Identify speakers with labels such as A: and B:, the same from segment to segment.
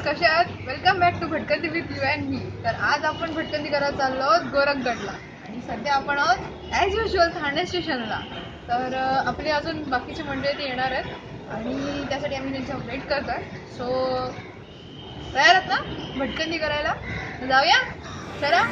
A: कसे आहात? Welcome back to भटकंती विथ यू अँड मी. तर आज आपण भटकंती करायला चाललो आहोत गोरखगडला आणि सध्या आपण आहोत ॲज युजल ठाणे स्टेशनला. तर आपले अजून बाकीचे मंडळी ते येणार आहेत आणि त्यासाठी आम्ही त्यांचा वेट करतोय. सो तयार आहात ना भटकंती करायला? जाऊया चला.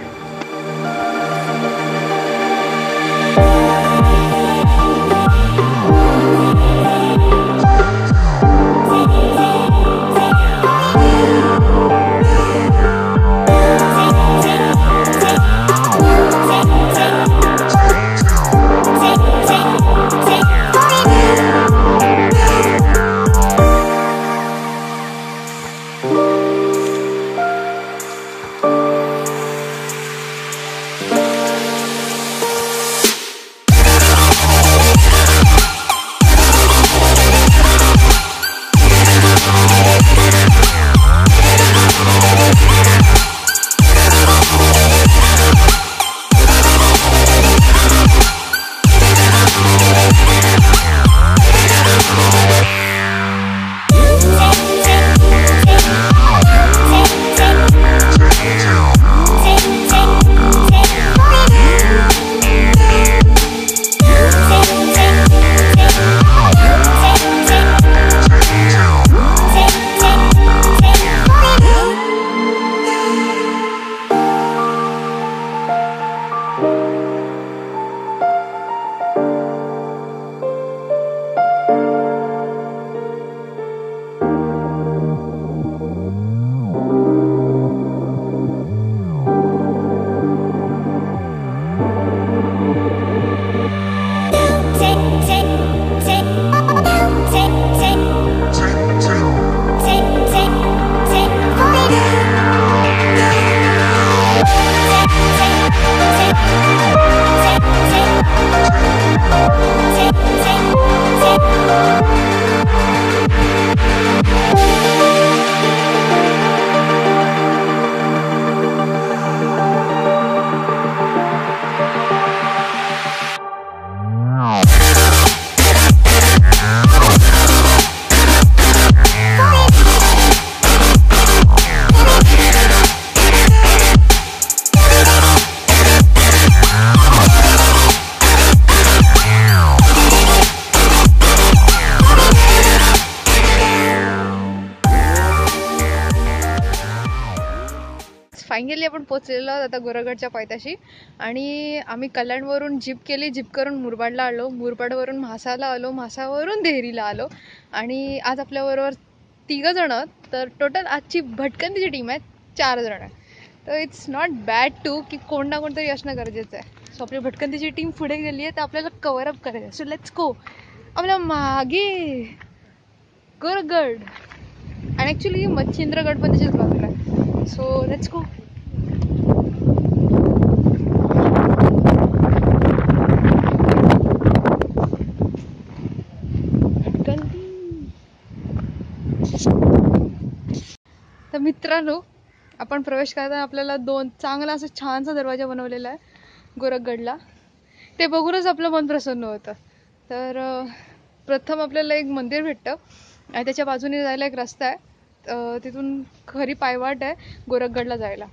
A: फायनली आपण पोचलेलो आहोत आता गोरखगडच्या पायथ्याशी आणि आम्ही कल्याणवरून जीप केली, जीप करून मुरबाडला आलो, मुरबाडवरून म्हासाला आलो, म्हासावरून देहरीला आलो आणि आज आपल्याबरोबर 3 जण. तर टोटल आजची भटकंतीची टीम आहे 4 जण. तर इट्स नॉट बॅड टू की कोण ना कोणतरी असणं गरजेचं आहे. सो आपली भटकंतीची टीम पुढे गेली आहे तर आपल्याला कव्हर अप करायचं आहे. So let's go. आपल्या मागे गोरखगड आणि ॲक्च्युली मच्छिंद्रगड पण त्याच्याच बाजूला आहे. So let's go. तर मित्रांनो, आपण प्रवेश करताना आपल्याला 2 चांगला असं छानसा दरवाजा बनवलेला आहे गोरखगडला. ते बघूनच आपलं मन प्रसन्न होतं. तर प्रथम आपल्याला एक मंदिर भेटतं आणि त्याच्या बाजूने जायला एक रस्ता आहे. तिथून खरी पायवाट आहे गोरखगडला जायला.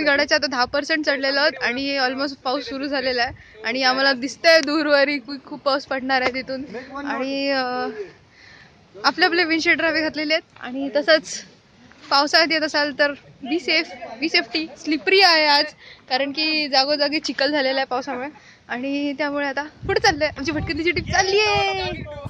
A: गडाचे आता 10% चढलेलो आहोत आणि ऑलमोस्ट पाऊस सुरू झालेला आहे आणि आम्हाला दिसतंय दूरवरी खूप पाऊस पडणार आहे तिथून. आणि आपले आपले विंडशील्ड रावे घातलेले आहेत. आणि तसंच पावसाळ्यात येत असाल तर बी सेफ्टी. स्लिपरी आहे आज कारण की जागोजागी चिखल झालेला आहे पावसामुळे. आणि त्यामुळे आता पुढे चाललंय, आमची भटकंतीची ट्रिप चालली आहे.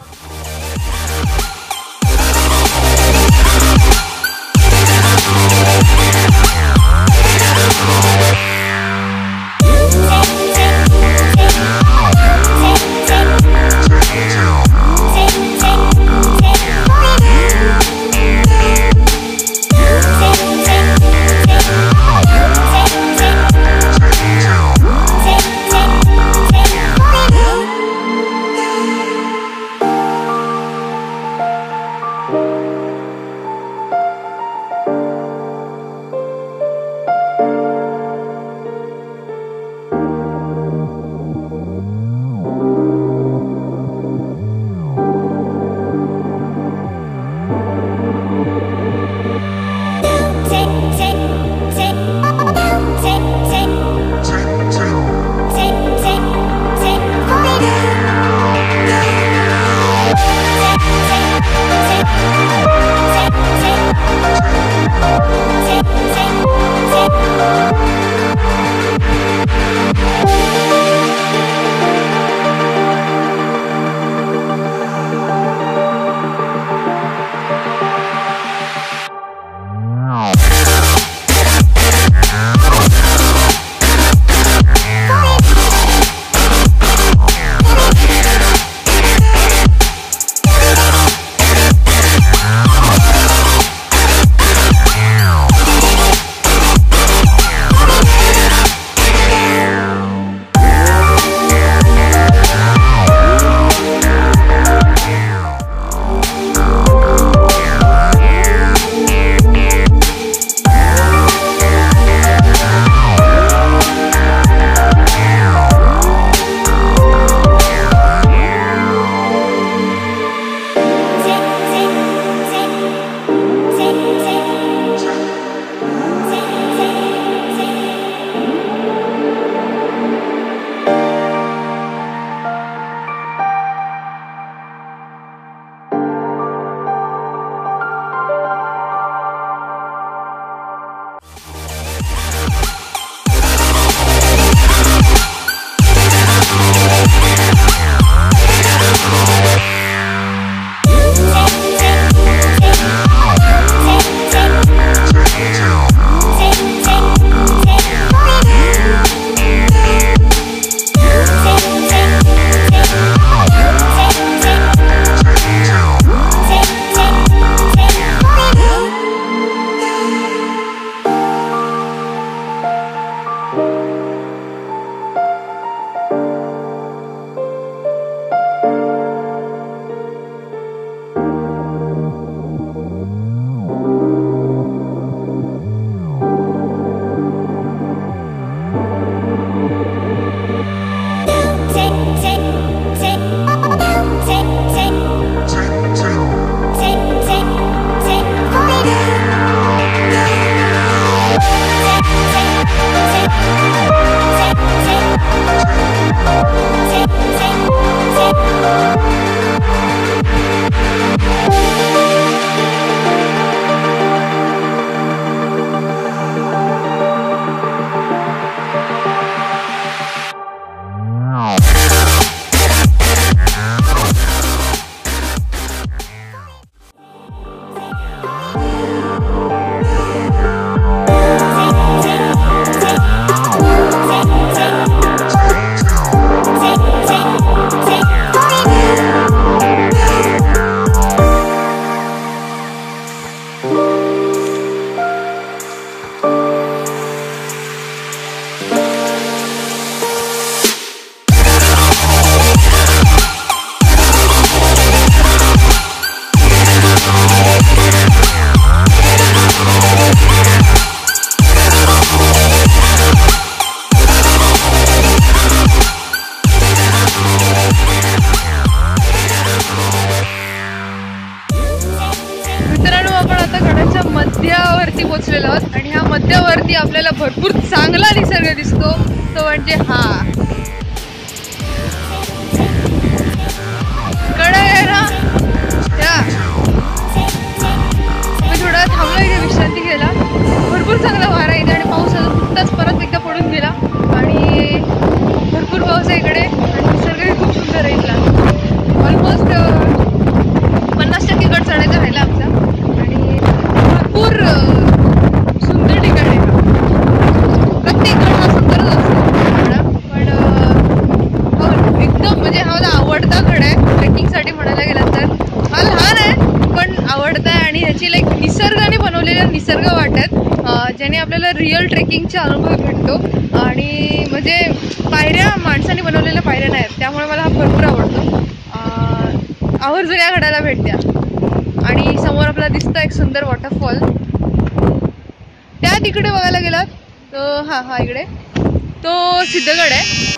A: आपण आता गडाच्या मध्यावरती पोहोचलेलो आहोत आणि ह्या मध्यावरती आपल्याला भरपूर चांगला निसर्ग दिसतो, तो म्हणजे हा गड आहे ना. मी थोडा थांबलो इथे विश्रांती घ्यायला. भरपूर चांगला वारा इथे आणि पाऊस अजून नुकताच परत एकदा पडून गेला आणि भरपूर पाऊस आहे इकडे आणि निसर्गही खूप सुंदर आहे इथला. ऑलमोस्ट 50% गड चढायचा राहिला आमचा आणि भरपूर सुंदर ठिकाण आहे. प्रत्येक गड हा सुंदरच असतो पण एकदम म्हणजे हा मला आवडता गड आहे ट्रेकिंगसाठी म्हणायला गेलं तर. हा लहान आहे पण आवडता आहे आणि ह्याची लाईक निसर्गाने बनवलेल्या निसर्ग वाटत ज्याने आपल्याला रिअल ट्रेकिंगचा अनुभव भेटतो आणि म्हणजे पायऱ्या माणसाने बनवलेल्या पायऱ्या नाहीत, त्यामुळे मला हा भरपूर आवडतो. आवर्जून या गडाला भेट द्या. आणि समोर आपल्याला दिसतं एक सुंदर वॉटरफॉल. त्या तिकडे बघायला गेलात तर हा इकडे तो सिद्धगड आहे.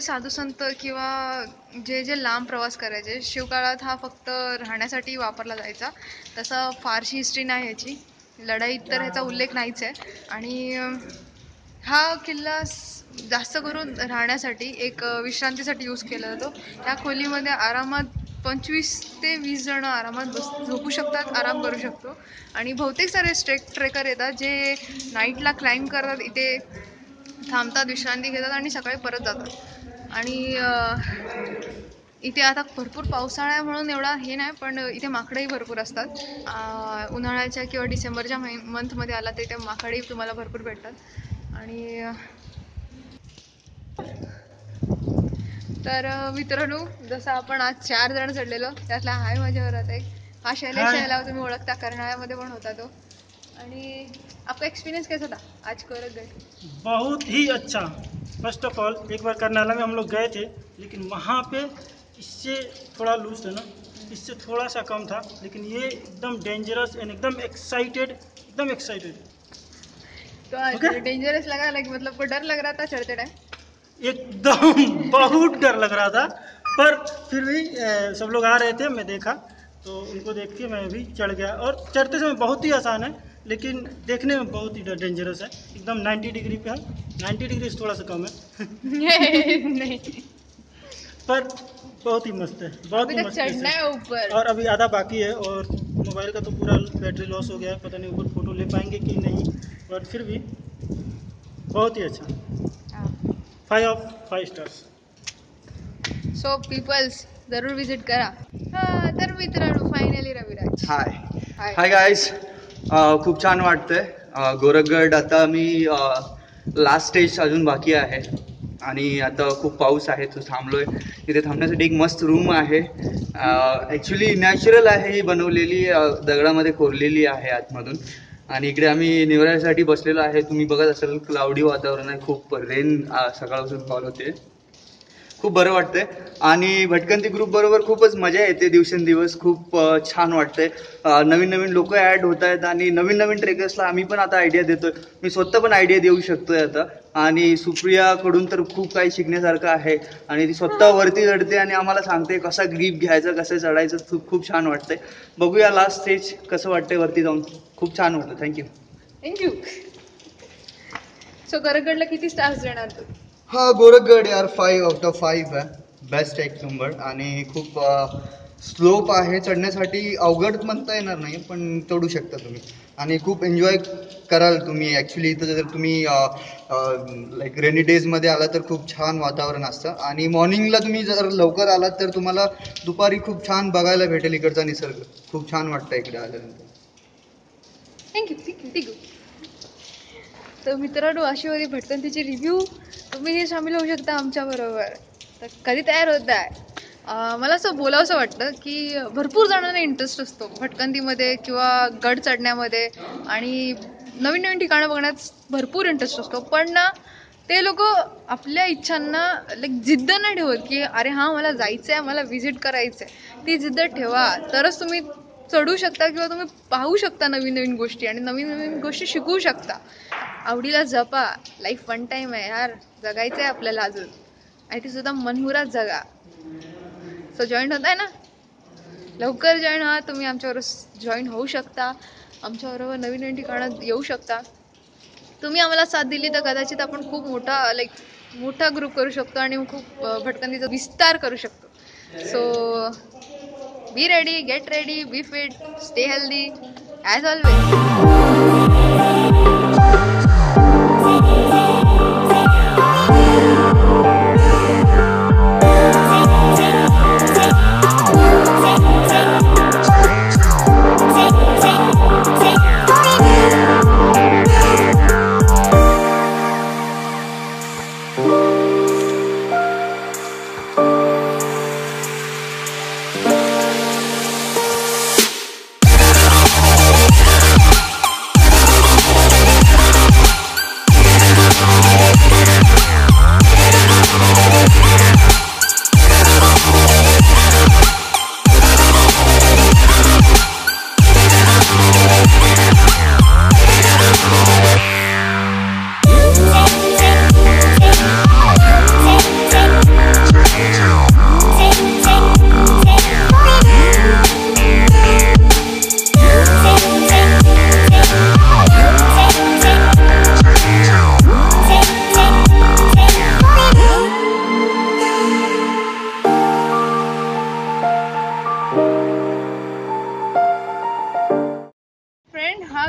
A: साधू संत किंवा जे लांब प्रवास करायचे शिवकाळात हा फक्त राहण्यासाठी वापरला जायचा. तसं फारशी हिस्ट्री नाही याची, लढाईत तर ह्याचा उल्लेख नाहीच आहे. आणि हा किल्ला जास्त करून राहण्यासाठी एक विश्रांतीसाठी यूज केला जातो. त्या खोलीमध्ये आरामात 25 ते 20 जण आरामात झोपू शकतात, आराम करू शकतो. आणि बहुतेक सारे ट्रेकर येतात जे नाईटला क्लाइंब करतात, इथे थांबतात, विश्रांती घेतात आणि सकाळी परत जातात. आणि इथे आता भरपूर पावसाळा आहे म्हणून एवढा हे नाही, पण इथे माकडंही भरपूर असतात. उन्हाळ्याच्या किंवा डिसेंबरच्या मंथमध्ये आला तर इथे माकडंही तुम्हाला भरपूर भेटतात. आणि तर मित्रांनो, जसं आपण आज 4 जण चढलेलो, त्यातला हाय माझ्यावर आता एक हा शैलेश याला तुम्ही ओळखता, कर्नाळ्यामध्ये पण होता तो. आणि आपका एक्सपीरियंस कैसा था आज कोरग गए?
B: बहुत ही अच्छा। फर्स्ट ऑफ ऑल एक बार करनाला में हम लोग गए थे, लेकिन वहाँ पे इससे थोड़ा लूज था ना, इससे थोड़ा सा कम था, लेकिन ये एकदम डेंजरस एंड एकदम एक्साइटेड।
A: तो डेंजरस लगा, लाइक मतलब को डर लग रहा था चढ़ते टाइम?
B: एकदम बहुत डर लग रहा था, पर फिर भी सब लोग आ रहे थे, मैं देखा तो उनको देख के मैं भी चढ़ गया। और चढ़ते समय बहुत ही आसान है, लेकिन देखने में बहुत ही डेंजरस है। एकदम 90 डिग्री पे है, 90 डिग्री से थोड़ा सा कम है
A: नहीं,
B: पर बहुत ही मस्त है, बहुत ही
A: अभी तक
B: मस्त
A: चढ़ना
B: है।
A: है ऊपर।
B: और अभी आधा बाकी है, और मोबाइल का तो पूरा बैटरी लॉस हो गया है, पता नहीं ऊपर फोटो ले पाएंगे कि नहीं, पर फिर भी बहुत ही अच्छा। 5 स्टार्स।
A: सो पीपल्स जरूर विजिट करा. हा तर मित्रांनो, फायनली रविराज.
C: हाय हाय गाईज, खूप छान वाटतंय. गोरखगड आता मी लास्ट स्टेज अजून बाकी आहे आणि आता खूप पाऊस आहे, तो थांबलोय. इथे थांबण्यासाठी एक मस्त रूम आहे. ॲक्च्युली नॅचरल आहे ही बनवलेली, दगडामध्ये कोरलेली आहे आतमधून. आणि इकडे आम्ही निवरायसाठी बसलेलो आहे. तुम्ही बघत असाल क्लाउडी वातावरण आहे, खूप रेन सकाळपासून फॉल होते. खूप बरं वाटतंय आणि भटकंती ग्रुप बरोबर खूपच मजा येते. दिवसेंदिवस खूप छान वाटतंय. नवीन नवीन लोक ॲड होत आहेत आणि नवीन नवीन ट्रेकर्सला आम्ही पण आता आयडिया देतोय. मी स्वतः पण आयडिया देऊ शकतोय आता. आणि सुप्रियाकडून तर खूप काही शिकण्यासारखं आहे आणि ती स्वतः वरती चढते आणि आम्हाला सांगते कसा ग्रीप घ्यायचा, कसं चढायचं. खूप छान वाटतंय. बघूया लास्ट स्टेज कसं वाटतंय वरती जाऊन. खूप छान वाटतं. थँक्यू.
A: सो गोरखगडला किती स्टार्स देणार तू?
C: हा, गोरखगड यार 5/5 आहे. बेस्ट एक नंबर. आणि खूप स्लोप आहे, चढण्यासाठी अवघड म्हणता येणार नाही, पण चढू शकता तुम्ही आणि खूप एन्जॉय कराल तुम्ही. ॲक्च्युली इथं जर तुम्ही लाईक रेनी डेजमध्ये आला तर खूप छान वातावरण असतं आणि मॉर्निंगला तुम्ही जर लवकर आलात तर तुम्हाला दुपारी खूप छान बघायला भेटेल इकडचा निसर्ग. खूप छान वाटतं इकडे आल्यानंतर.
A: थँक्यू. तर मित्रांनो, अशी होती भटकंतीची रिव्ह्यू. तुम्ही सामील होऊ शकता आमच्याबरोबर. तर कधी तयार होत आहे? मला असं बोलावंसं वाटतं की भरपूर जणांना इंटरेस्ट असतो भटकंतीमध्ये किंवा गड चढण्यामध्ये आणि नवीन नवीन ठिकाणं बघण्यात भरपूर इंटरेस्ट असतो. पण ना, ते लोक आपल्या इच्छांना लाईक जिद्द नाही ठेवत की अरे हां मला जायचं आहे, मला व्हिजिट करायचं आहे. ती जिद्द ठेवा, तरच तुम्ही चढू शकता किंवा तुम्ही पाहू शकता नवीन नवीन गोष्टी आणि नवीन नवीन गोष्टी शिकवू शकता. आवडीला जपा. लाईफ वन टाईम आहे यार, जगायचं आहे आपल्याला अजून, आणि ती सुद्धा मनमुरात जगा. सो जॉईन होत आहे ना, लवकर जॉईन व्हा. तुम्ही आमच्याबरोबर जॉईन होऊ शकता, आमच्याबरोबर नवीन नवीन ठिकाणात येऊ शकता. तुम्ही आम्हाला साथ दिली तर कदाचित आपण खूप मोठा ग्रुप करू शकतो आणि खूप भटकंतीचा विस्तार करू शकतो. So be ready, get ready, be fit, stay healthy as always.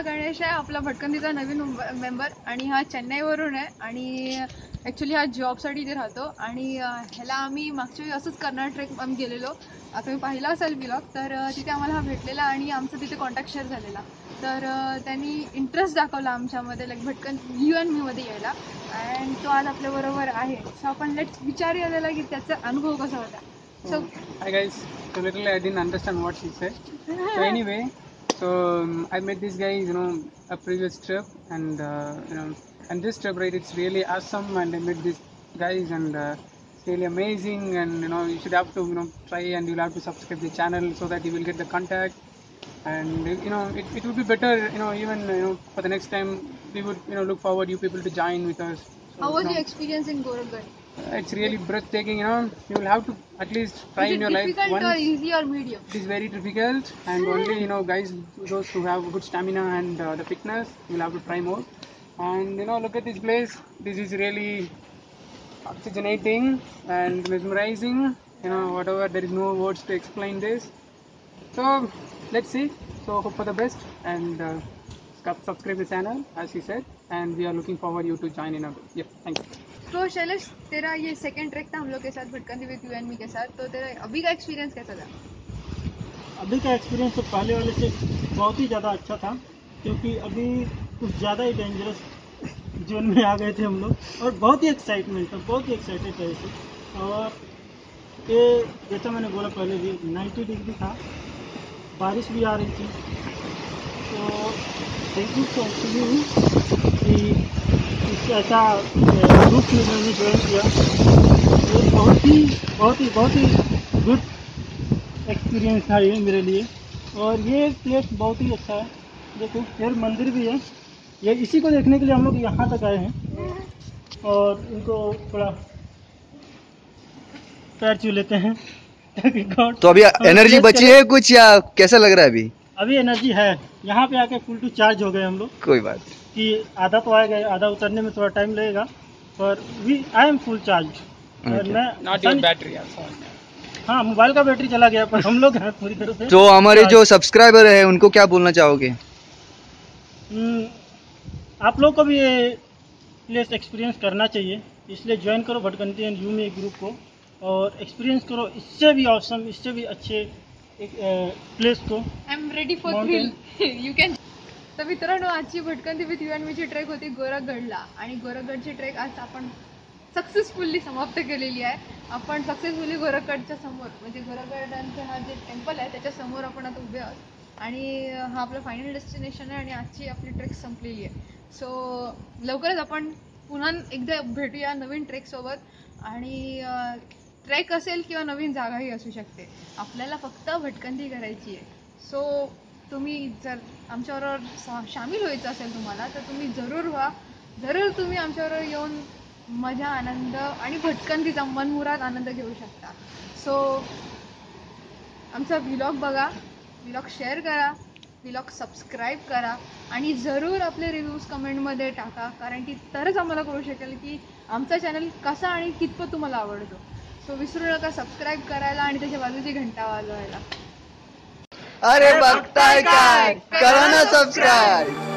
A: Ganesh आहे आपला भटकंतीचा नवीन मेंबर आणि हा चेन्नईवरून आहे आणि ॲक्च्युली हा जॉबसाठी इथे राहतो आणि ह्याला आम्ही मागच्या वेळी असंच कर्नाटक ट्रेक आम्ही गेलेलो. आता मी पाहिला असेल व्लॉग, तर तिथे आम्हाला हा भेटलेला आणि आमचं तिथे कॉन्टॅक्ट शेअर झालेला. तर त्यांनी इंटरेस्ट दाखवला आमच्यामध्ये लाईक भटकंती यूएनमीमध्ये यायला अँड तो आज आपल्याबरोबर आहे. सो आपण लेट्स विचारूया त्याला की त्याचा अनुभव कसा होता. So
D: hi guys, so literally I didn't understand what she said. So anyway, so I met these guys, a previous trip, and and this trip, right? It's really awesome, and I met these guys, and it's really amazing, and you should have to try, and you'll have to subscribe the channel so that you will get the contact, and it would be better, even for the next time we would look forward you people to join with us. So,
A: How was
D: you know,
A: your experience in Gorakhpur?
D: it's really breathtaking. You will have to at least try
A: Is
D: in
A: it
D: your life
A: difficult or
D: once.
A: easy or medium?
D: It is very difficult, and only guys, those who have good stamina and the fitness, will have to try more. And look at this place. This is really oxygenating and mesmerizing. Whatever, there is no words to explain this. So let's see. So hope for the best, and subscribe the channel as you said. And we are looking forward you to join in a bit. Yeah, thank you.
A: तो शैलेश, तेरा ये second track था हम लोग के साथ भटकंती विद you and me के साथ, तो तेरा अभी का एक्सपीरियंस कैसा था?
B: अभी का एक्सपीरियंस तो पहले वाले से बहुत ही ज़्यादा अच्छा था, क्योंकि अभी कुछ ज़्यादा ही डेंजरस जोन में आ गए थे हम लोग, और बहुत ही एक्साइटमेंट था, बहुत ही एक्साइटेड था इसे। और ये जैसा मैंने बोला पहले भी 90 डिग्री था, बारिश भी आ रही थी, तो थैंक यू फॉर कि इससे ऐसा ग्रुप में मैंने ज्वाइन किया। ये बहुत ही गुड एक्सपीरियंस था ये मेरे लिए। और ये प्लेस बहुत ही अच्छा है, देखो फिर मंदिर भी है, ये इसी को देखने के लिए हम लोग यहाँ तक आए हैं। और इनको थोड़ा पैर छू लेते हैं ताकि गॉड।
C: तो अभी एनर्जी बची है कुछ या कैसा लग रहा है अभी?
B: अभी एनर्जी है, यहाँ पे आके फुल टू चार्ज हो गए हम लोग।
C: कोई बात
B: कि आधा तो आएगा, आधा उतरने में थोड़ा टाइम लगेगा, पर आई एम फुल चार्ज। और मैं
D: Not your battery, also.
B: हाँ, मोबाइल का बैटरी चला गया, पर हम लोग हैं पूरी तरह से।
C: तो हमारे जो सब्सक्राइबर है उनको क्या बोलना चाहोगे?
B: आप लोग को भी ये प्लेस एक्सपीरियंस करना चाहिए, इसलिए ज्वाइन करो भटकंती एंड यू में ग्रुप को, और एक्सपीरियंस करो इससे भी ऑसम, इससे भी अच्छे एक प्लेस को।
A: I am ready for thrill, you can. तर मित्रांनो, आजची भटकंती विथ यू अँड मीची ट्रेक होती गोरखगडला, आणि गोरखगडची ट्रेक आज आपण सक्सेसफुल्ली समाप्त केलेली आहे. आपण सक्सेसफुली गोरखगडच्या समोर, म्हणजे गोरखगडांचा हा जे टेम्पल आहे त्याच्या समोर आपण आता उभे आहोत, आणि हा आपला फायनल डेस्टिनेशन आहे, आणि आजची आपली ट्रेक संपलेली आहे. सो लवकरच आपण पुन्हा एकदा भेटूया नवीन ट्रेकसोबत, आणि ट्रेक असेल किंवा नवीन जागाही असू शकते, आपल्याला फक्त भटकंती करायची आहे. सो तुम्ही जर आमच्याबरोबर सामील व्हायचं असेल तुम्हाला, तर तुम्ही जरूर व्हा, जरूर तुम्ही आमच्याबरोबर येऊन मजा, आनंद आणि भटकंतीचा मनमुराद आनंद घेऊ शकता. सो आमचा व्लॉग बघा, व्लॉग शेअर करा, व्लॉग सबस्क्राईब करा, आणि जरूर आपले रिव्ह्यूज कमेंटमध्ये टाका, कारण की तरच आम्हाला कळू शकेल की आमचा चॅनल कसा आणि कितपत तुम्हाला आवडतो. सो विसरू नका सबस्क्राईब करायला आणि त्याच्या बाजूची घंटा वाजवायला.
C: अरे बघताय काय, करा ना सबस्क्राईब.